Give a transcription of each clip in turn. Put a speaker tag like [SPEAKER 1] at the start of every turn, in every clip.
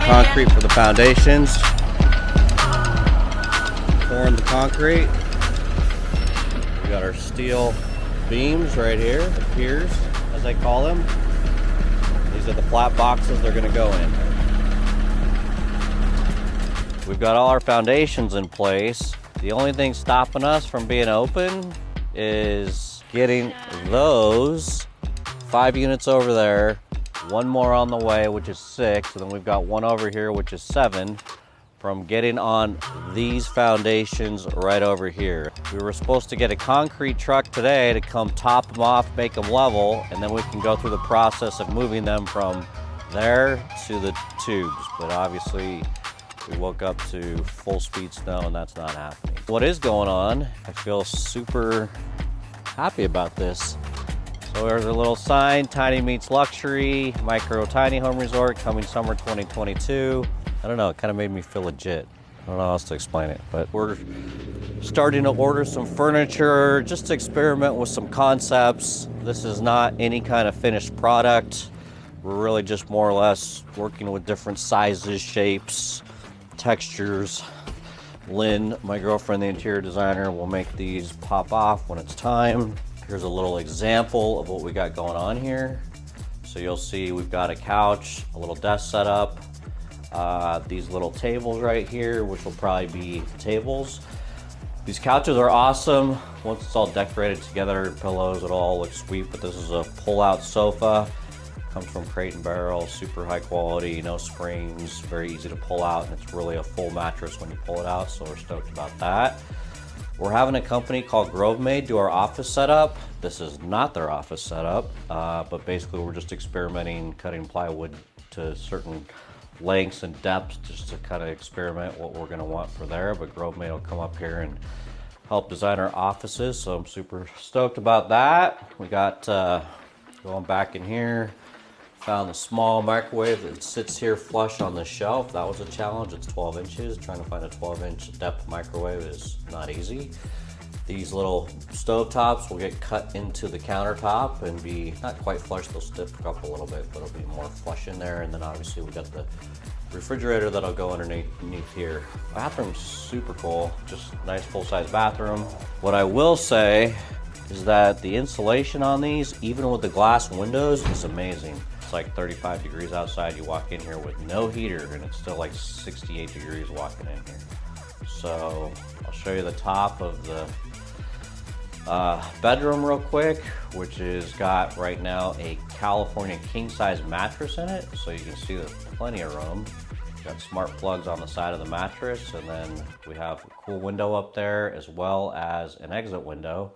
[SPEAKER 1] concrete for the foundations. Pouring the concrete. We got our steel beams right here, the piers, as they call them. These are the flat boxes they're going to go in. We've got all our foundations in place. The only thing stopping us from being open is getting those 5 units over there, one more on the way, which is 6, and then we've got one over here, which is 7, from getting on these foundations right over here. We were supposed to get a concrete truck today to come top them off, make them level, and then we can go through the process of moving them from there to the tubes. But obviously, we woke up to full speed snow and that's not happening. What is going on, I feel super happy about this. So there's a little sign, Tiny Meets Luxury, Micro Tiny Home Resort, coming summer 2022. I don't know, it kind of made me feel legit. I don't know how else to explain it, but we're starting to order some furniture just to experiment with some concepts. This is not any kind of finished product. We're really just more or less working with different sizes, shapes, textures. Lynn, my girlfriend, the interior designer, will make these pop off when it's time. Here's a little example of what we got going on here. So you'll see we've got a couch, a little desk setup, these little tables right here, which will probably be tables. These couches are awesome. Once it's all decorated together, pillows, it'll all look sweet, but this is a pull-out sofa. Comes from Crate & Barrel, super high quality, no springs, very easy to pull out, and it's really a full mattress when you pull it out, so we're stoked about that. We're having a company called GroveMade do our office setup. This is not their office setup, but basically we're just experimenting, cutting plywood to certain lengths and depths just to kind of experiment what we're gonna want for there, but GroveMade will come up here and help design our offices, so I'm super stoked about that. We got, going back in here, found the small microwave that sits here flush on the shelf. That was a challenge. It's 12 inches. Trying to find a 12-inch depth microwave is not easy. These little stove tops will get cut into the countertop and be not quite flush. They'll stiff up a little bit, but it'll be more flush in there. And then obviously we got the refrigerator that'll go underneath here. Bathroom's super cool. Just nice full-size bathroom. What I will say is that the insulation on these, even with the glass windows, is amazing. It's like 35 degrees outside. You walk in here with no heater and it's still like 68 degrees walking in here. So I'll show you the top of the bedroom real quick, which is got right now a California king size mattress in it. So you can see there's plenty of room. Got smart plugs on the side of the mattress, and then we have a cool window up there as well as an exit window.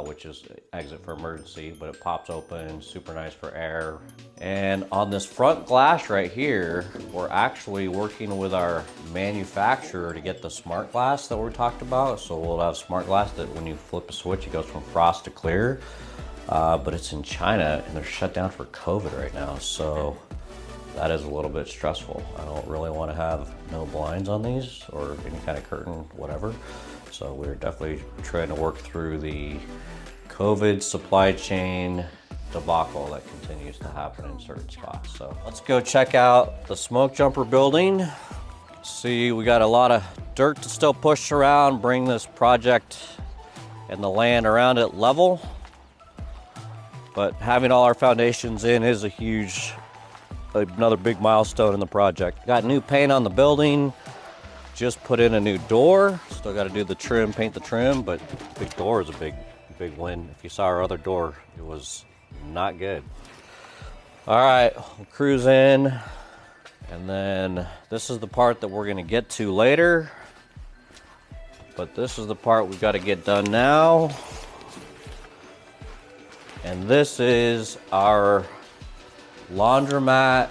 [SPEAKER 1] Which is exit for emergency, but it pops open, super nice for air. And on this front glass right here, we're actually working with our manufacturer to get the smart glass that we talked about. So we'll have smart glass that when you flip a switch, it goes from frost to clear. But it's in China and they're shut down for COVID right now. So that is a little bit stressful. I don't really want to have no blinds on these or any kind of curtain, whatever. So we're definitely trying to work through the COVID supply chain debacle that continues to happen in certain spots. So let's go check out the Smokejumper building. See, we got a lot of dirt to still push around, bring this project and the land around it level. But having all our foundations in is another big milestone in the project. Got new paint on the building. Just put in a new door. Still got to do the trim, paint the trim, but the big door is a big win. If you saw our other door, it was not good. All right, we'll cruise in, and then this is the part that we're gonna get to later, but this is the part we've got to get done now. And this is our laundromat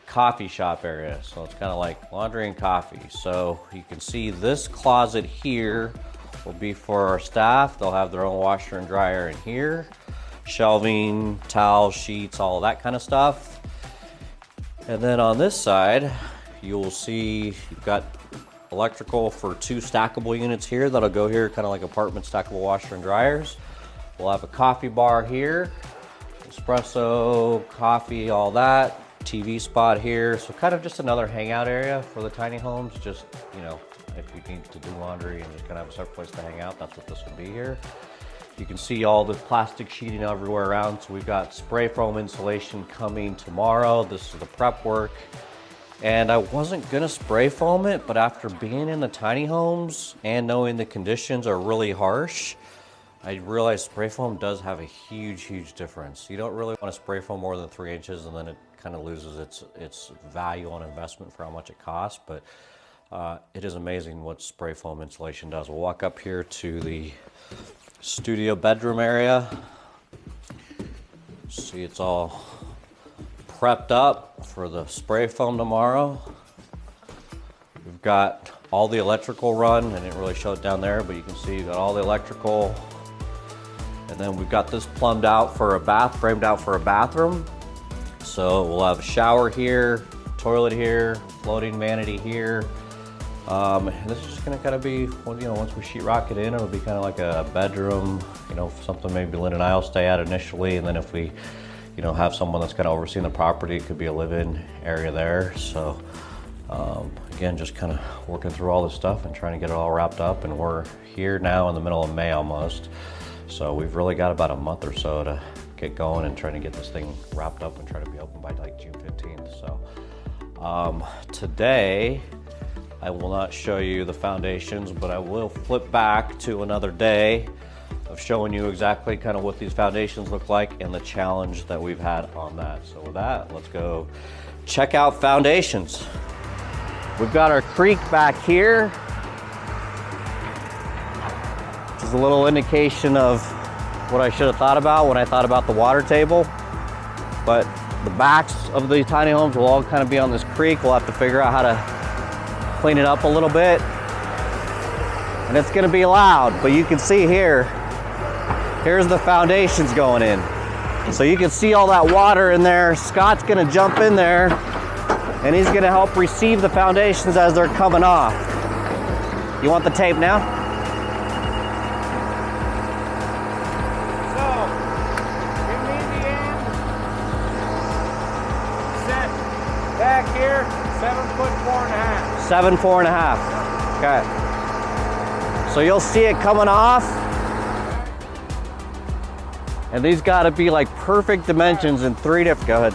[SPEAKER 1] coffee shop area. So it's kind of like laundry and coffee. So you can see this closet here will be for our staff. They'll have their own washer and dryer in here. Shelving, towels, sheets, all of that kind of stuff. And then on this side, you'll see you've got electrical for 2 stackable units here that'll go here, kind of like apartment stackable washer and dryers. We'll have a coffee bar here, espresso, coffee, all that. TV spot here. So kind of just another hangout area for the tiny homes. Just, you know, if you need to do laundry and just kind of have a separate place to hang out, that's what this would be here. You can see all the plastic sheeting everywhere around. So we've got spray foam insulation coming tomorrow. This is the prep work. And I wasn't gonna spray foam it, but after being in the tiny homes and knowing the conditions are really harsh, I realized spray foam does have a huge, huge difference. You don't really want to spray foam more than 3 inches, and then it kind of loses its value on investment for how much it costs. But it is amazing what spray foam insulation does. We'll walk up here to the studio bedroom area. See, it's all prepped up for the spray foam tomorrow. We've got all the electrical run. I didn't really show it down there, but you can see you've got all the electrical. And then we've got this plumbed out for a framed out for a bathroom. So we'll have a shower here, toilet here, floating vanity here. And this is just gonna kind of be, well, you know, once we sheetrock it in, it'll be kind of like a bedroom, you know, something maybe Lynn and I will stay at initially. And then if we, you know, have someone that's kind of overseeing the property, it could be a live-in area there. So again, just kind of working through all this stuff and trying to get it all wrapped up. And we're here now in the middle of May almost. So we've really got about a month or so to get going and trying to get this thing wrapped up and try to be open by like June 15th. So today, I will not show you the foundations, but I will flip back to another day of showing you exactly kind of what these foundations look like and the challenge that we've had on that. So with that, let's go check out foundations. We've got our creek back here, which is a little indication of what I should have thought about when I thought about the water table. But the backs of the tiny homes will all kind of be on this creek. We'll have to figure out how to clean it up a little bit. And it's gonna be loud, but you can see here, here's the foundations going in. So you can see all that water in there. Scott's gonna jump in there and he's gonna help receive the foundations as they're coming off. You want the tape now?
[SPEAKER 2] So, in median, set back here, 7 foot 4.5.
[SPEAKER 1] 7, 4.5. Okay. So you'll see it coming off. And these gotta be like perfect dimensions in 3 different, go ahead.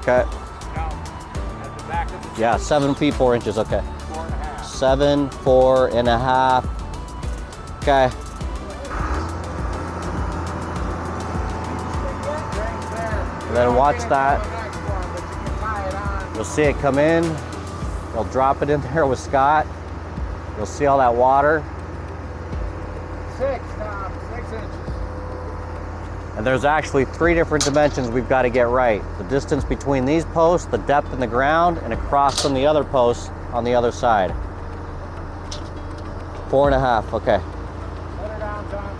[SPEAKER 1] Okay.
[SPEAKER 2] At the back of the
[SPEAKER 1] Yeah, 7 feet 4 inches, okay.
[SPEAKER 2] 4.5.
[SPEAKER 1] 7, 4.5. Okay. And then watch that. You'll see it come in. They'll drop it in there with Scott. You'll see all that water.
[SPEAKER 2] 6, Tom, 6 inches.
[SPEAKER 1] And there's actually 3 different dimensions we've got to get right. The distance between these posts, the depth in the ground, and across from the other posts on the other side. 4.5, okay.
[SPEAKER 2] Let her down, Tom.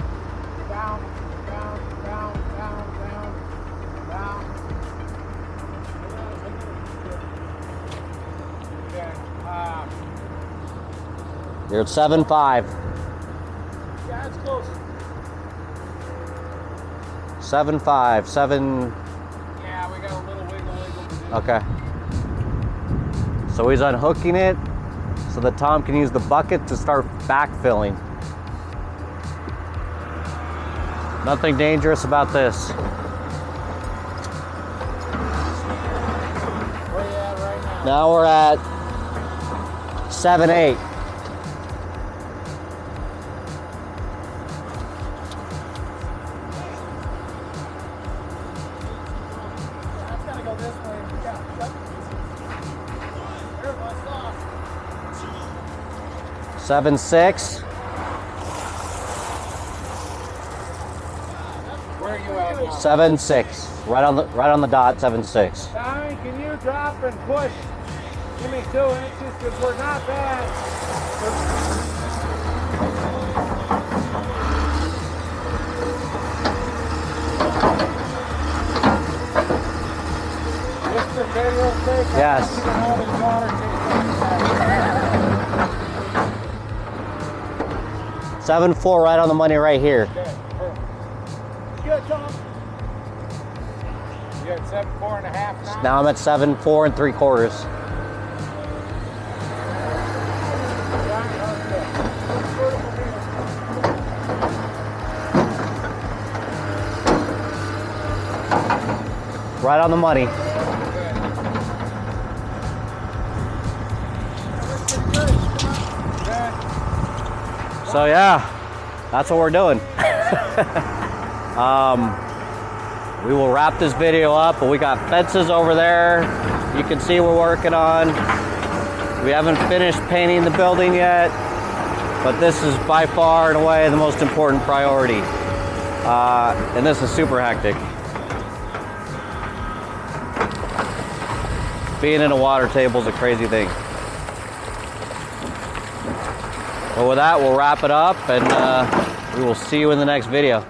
[SPEAKER 2] Down, down, down, down, down, down. Okay,
[SPEAKER 1] You're at 7.5.
[SPEAKER 2] yeah, it's close.
[SPEAKER 1] 7.5, 7,
[SPEAKER 2] Yeah, we got a little wiggle to do.
[SPEAKER 1] okay. So he's unhooking it so that Tom can use the bucket to start backfilling. Nothing dangerous about this.
[SPEAKER 2] Where you at right now?
[SPEAKER 1] Now we're at 7.8.
[SPEAKER 2] That's gotta go this way. Yeah, yep. There it was, off.
[SPEAKER 1] 7.6.
[SPEAKER 2] Where are you at now?
[SPEAKER 1] 7.6. Right on the dot, 7.6.
[SPEAKER 2] Tommy, can you drop and push? Give me 2 inches because we're not bad. Just for video's sake,
[SPEAKER 1] Yes.
[SPEAKER 2] you can hold his water tank.
[SPEAKER 1] 7.4 right on the money right here.
[SPEAKER 2] Okay, perfect. Good, Tom. You're at 7.4 and a half now?
[SPEAKER 1] Now I'm at 7.4 3/4. Right on the money. So yeah, that's what we're doing. We will wrap this video up, but we got fences over there. You can see we're working on. We haven't finished painting the building yet, but this is by far and away the most important priority. And this is super hectic. Being in a water table is a crazy thing. But with that, we'll wrap it up, and we will see you in the next video.